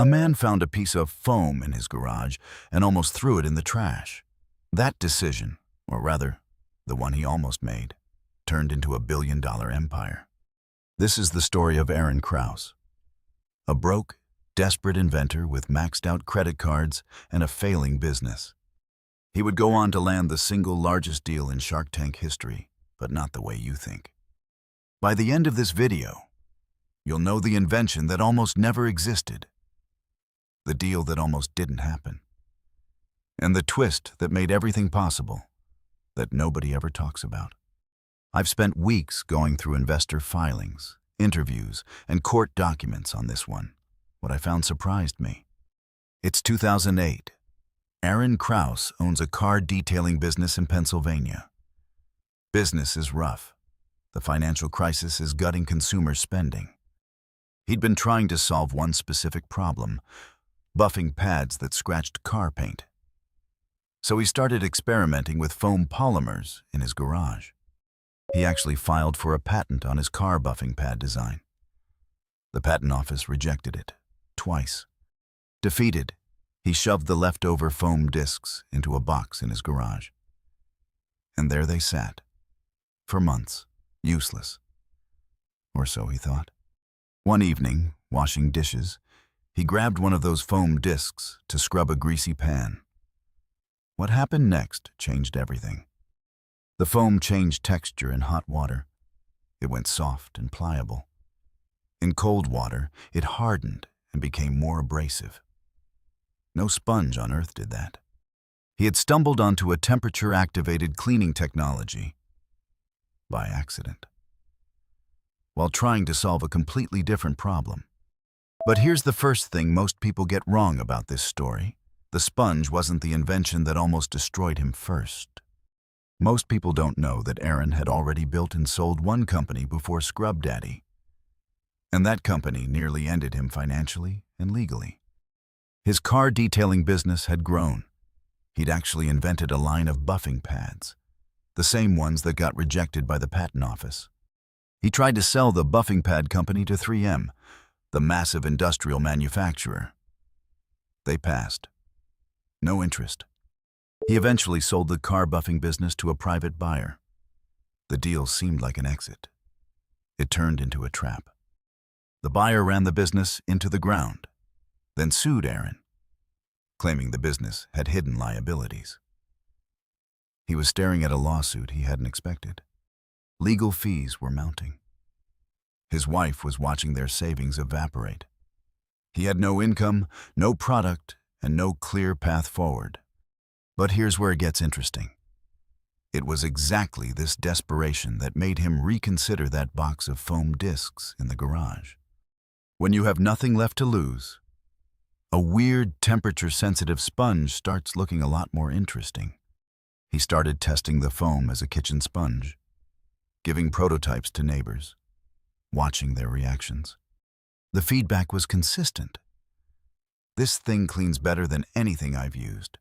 A man found a piece of foam in his garage and almost threw it in the trash. That decision, or rather, the one he almost made, turned into a billion-dollar empire. This is the story of Aaron Krause, a broke, desperate inventor with maxed-out credit cards and a failing business. He would go on to land the single largest deal in Shark Tank history, but not the way you think. By the end of this video, you'll know the invention that almost never existed, the deal that almost didn't happen, and the twist that made everything possible that nobody ever talks about. I've spent weeks going through investor filings, interviews, and court documents on this one. What I found surprised me. It's 2008. Aaron Krause owns a car detailing business in Pennsylvania. Business is rough. The financial crisis is gutting consumer spending. He'd been trying to solve one specific problem, buffing pads that scratched car paint. So he started experimenting with foam polymers in his garage. He actually filed for a patent on his car buffing pad design. The patent office rejected it, twice. Defeated, he shoved the leftover foam discs into a box in his garage. And there they sat, for months, useless. Or so he thought. One evening, washing dishes, he grabbed one of those foam discs to scrub a greasy pan. What happened next changed everything. The foam changed texture in hot water. It went soft and pliable. In cold water, it hardened and became more abrasive. No sponge on Earth did that. He had stumbled onto a temperature-activated cleaning technology by accident, while trying to solve a completely different problem. But here's the first thing most people get wrong about this story. The sponge wasn't the invention that almost destroyed him first. Most people don't know that Aaron had already built and sold one company before Scrub Daddy. And that company nearly ended him financially and legally. His car detailing business had grown. He'd actually invented a line of buffing pads, the same ones that got rejected by the patent office. He tried to sell the buffing pad company to 3M, the massive industrial manufacturer. They passed. No interest. He eventually sold the car buffing business to a private buyer. The deal seemed like an exit. It turned into a trap. The buyer ran the business into the ground, then sued Aaron, claiming the business had hidden liabilities. He was staring at a lawsuit he hadn't expected. Legal fees were mounting. His wife was watching their savings evaporate. He had no income, no product, and no clear path forward. But here's where it gets interesting. It was exactly this desperation that made him reconsider that box of foam discs in the garage. When you have nothing left to lose, a weird temperature-sensitive sponge starts looking a lot more interesting. He started testing the foam as a kitchen sponge, giving prototypes to neighbors, watching their reactions. The feedback was consistent. This thing cleans better than anything I've used,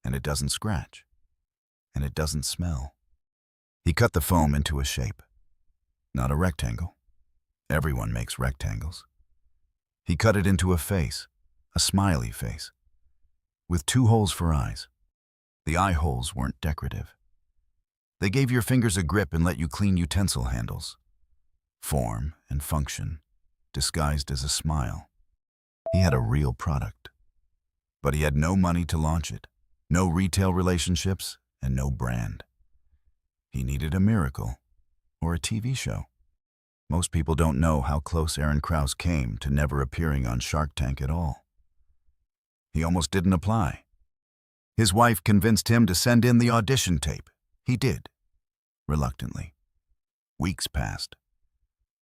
and it doesn't scratch, and it doesn't smell. He cut the foam into a shape, not a rectangle. Everyone makes rectangles. He cut it into a face, a smiley face, with 2 holes for eyes. The eye holes weren't decorative. They gave your fingers a grip and let you clean utensil handles. Form and function, disguised as a smile. He had a real product, but he had no money to launch it, no retail relationships, and no brand. He needed a miracle or a TV show. Most people don't know how close Aaron Krause came to never appearing on Shark Tank at all. He almost didn't apply. His wife convinced him to send in the audition tape. He did, reluctantly. Weeks passed.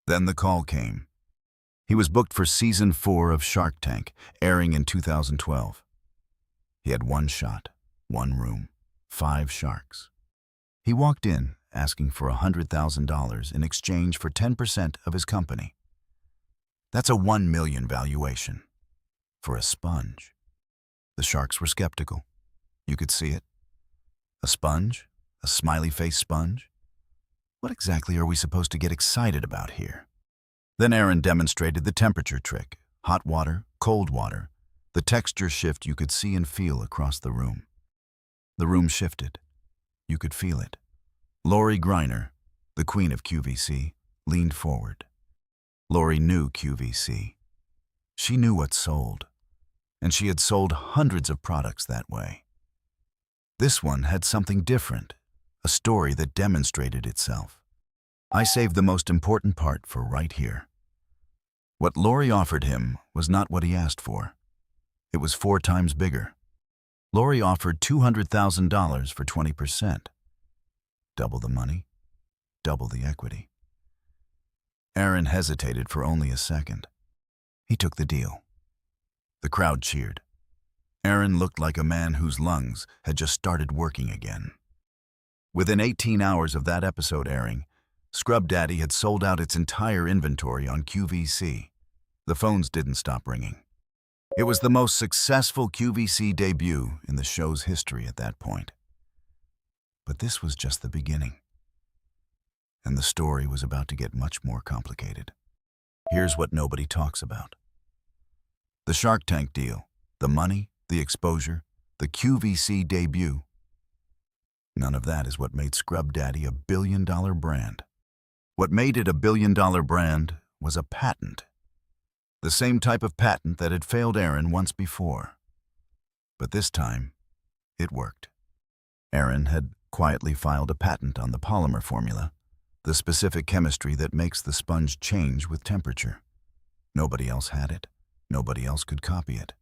Then the call came. He was booked for season 4 of Shark Tank, airing in 2012. He had 1 shot, 1 room, 5 sharks. He walked in, asking for $100,000 in exchange for 10% of his company. That's a $1 million valuation for a sponge. The sharks were skeptical. You could see it. A sponge? A smiley face sponge? What exactly are we supposed to get excited about here? Then Aaron demonstrated the temperature trick: hot water, cold water, The texture shift you could see and feel across the room. The room shifted. You could feel it. Lori Greiner, the queen of QVC, leaned forward. Lori knew QVC. She knew what sold, and she had sold hundreds of products that way. This one had something different, a story that demonstrated itself. I saved the most important part for right here. What Lori offered him was not what he asked for. It was 4 times bigger. Lori offered $200,000 for 20%. Double the money, double the equity. Aaron hesitated for only a second. He took the deal. The crowd cheered. Aaron looked like a man whose lungs had just started working again. Within 18 hours of that episode airing, Scrub Daddy had sold out its entire inventory on QVC. The phones didn't stop ringing. It was the most successful QVC debut in the show's history at that point. But this was just the beginning. And the story was about to get much more complicated. Here's what nobody talks about. The Shark Tank deal, the money, the exposure, the QVC debut. None of that is what made Scrub Daddy a billion-dollar brand. What made it a billion-dollar brand was a patent. The same type of patent that had failed Aaron once before. But this time, it worked. Aaron had quietly filed a patent on the polymer formula, the specific chemistry that makes the sponge change with temperature. Nobody else had it. Nobody else could copy it.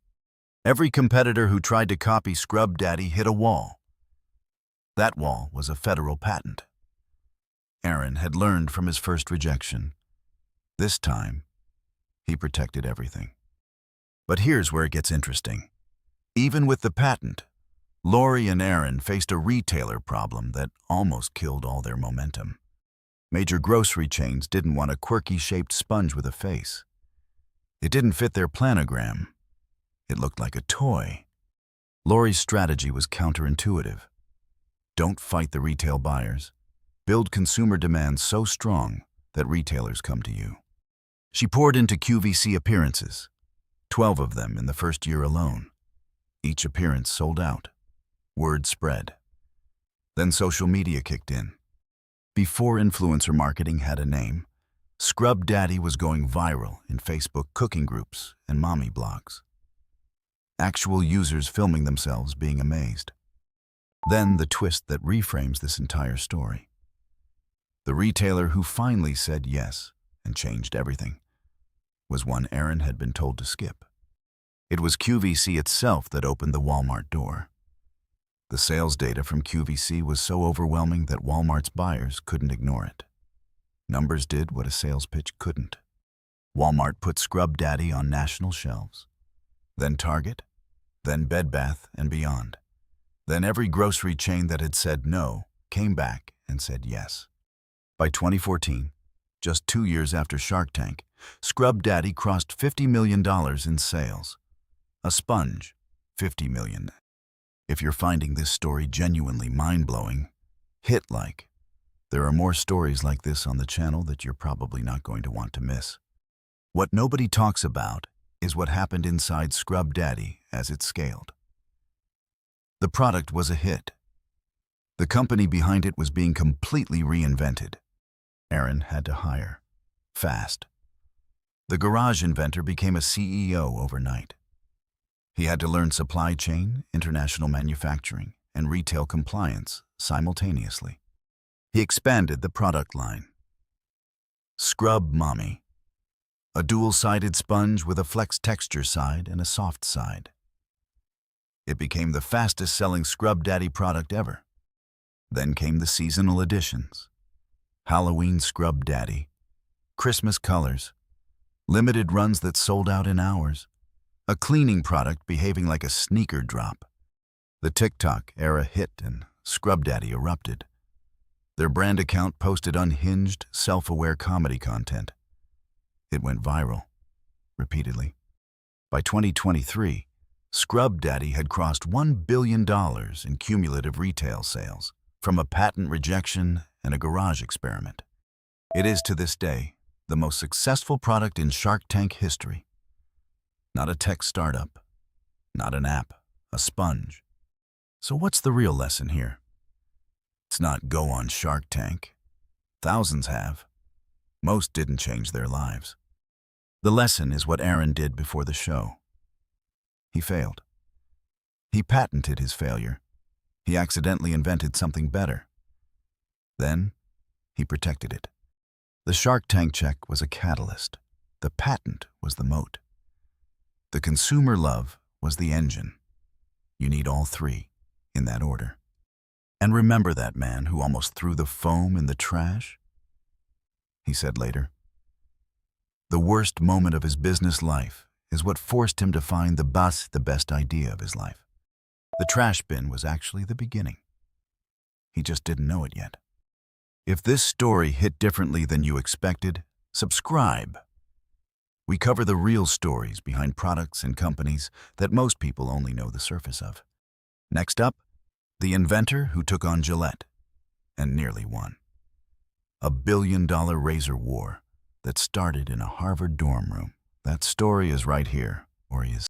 Every competitor who tried to copy Scrub Daddy hit a wall. That wall was a federal patent. Aaron had learned from his first rejection. This time, he protected everything. But here's where it gets interesting. Even with the patent, Lori and Aaron faced a retailer problem that almost killed all their momentum. Major grocery chains didn't want a quirky-shaped sponge with a face. It didn't fit their planogram. It looked like a toy. Lori's strategy was counterintuitive. Don't fight the retail buyers. Build consumer demand so strong that retailers come to you. She poured into QVC appearances, 12 of them in the first year alone. Each appearance sold out. Word spread. Then social media kicked in. Before influencer marketing had a name, Scrub Daddy was going viral in Facebook cooking groups and mommy blogs. Actual users filming themselves being amazed. Then the twist that reframes this entire story. The retailer who finally said yes and changed everything was one Aaron had been told to skip. It was QVC itself that opened the Walmart door. The sales data from QVC was so overwhelming that Walmart's buyers couldn't ignore it. Numbers did what a sales pitch couldn't. Walmart put Scrub Daddy on national shelves. Then Target, then Bed Bath & Beyond. Then every grocery chain that had said no came back and said yes. By 2014, just 2 years after Shark Tank, Scrub Daddy crossed $50 million in sales. A sponge, $50 million. If you're finding this story genuinely mind-blowing, hit like. There are more stories like this on the channel that you're probably not going to want to miss. What nobody talks about is what happened inside Scrub Daddy as it scaled. The product was a hit. The company behind it was being completely reinvented. Aaron had to hire. Fast. The garage inventor became a CEO overnight. He had to learn supply chain, international manufacturing, and retail compliance simultaneously. He expanded the product line. Scrub Mommy. A dual-sided sponge with a flex texture side and a soft side. It became the fastest-selling Scrub Daddy product ever. Then came the seasonal editions. Halloween Scrub Daddy. Christmas colors. Limited runs that sold out in hours. A cleaning product behaving like a sneaker drop. The TikTok era hit and Scrub Daddy erupted. Their brand account posted unhinged, self-aware comedy content. It went viral, repeatedly. By 2023, Scrub Daddy had crossed $1 billion in cumulative retail sales from a patent rejection and a garage experiment. It is to this day the most successful product in Shark Tank history. Not a tech startup, Not an app, a sponge. So what's the real lesson here? It's not go on Shark Tank. Thousands have. Most didn't change their lives. The lesson is what Aaron did before the show. He failed. He patented his failure. He accidentally invented something better. Then, he protected it. The Shark Tank check was a catalyst. The patent was the moat. The consumer love was the engine. You need all three, in that order. And remember that man who almost threw the foam in the trash? He said later, the worst moment of his business life is what forced him to find the best idea of his life. The trash bin was actually the beginning. He just didn't know it yet. If this story hit differently than you expected, subscribe. We cover the real stories behind products and companies that most people only know the surface of. Next up, the inventor who took on Gillette and nearly won. A billion-dollar razor war that started in a Harvard dorm room. That story is right here, or he is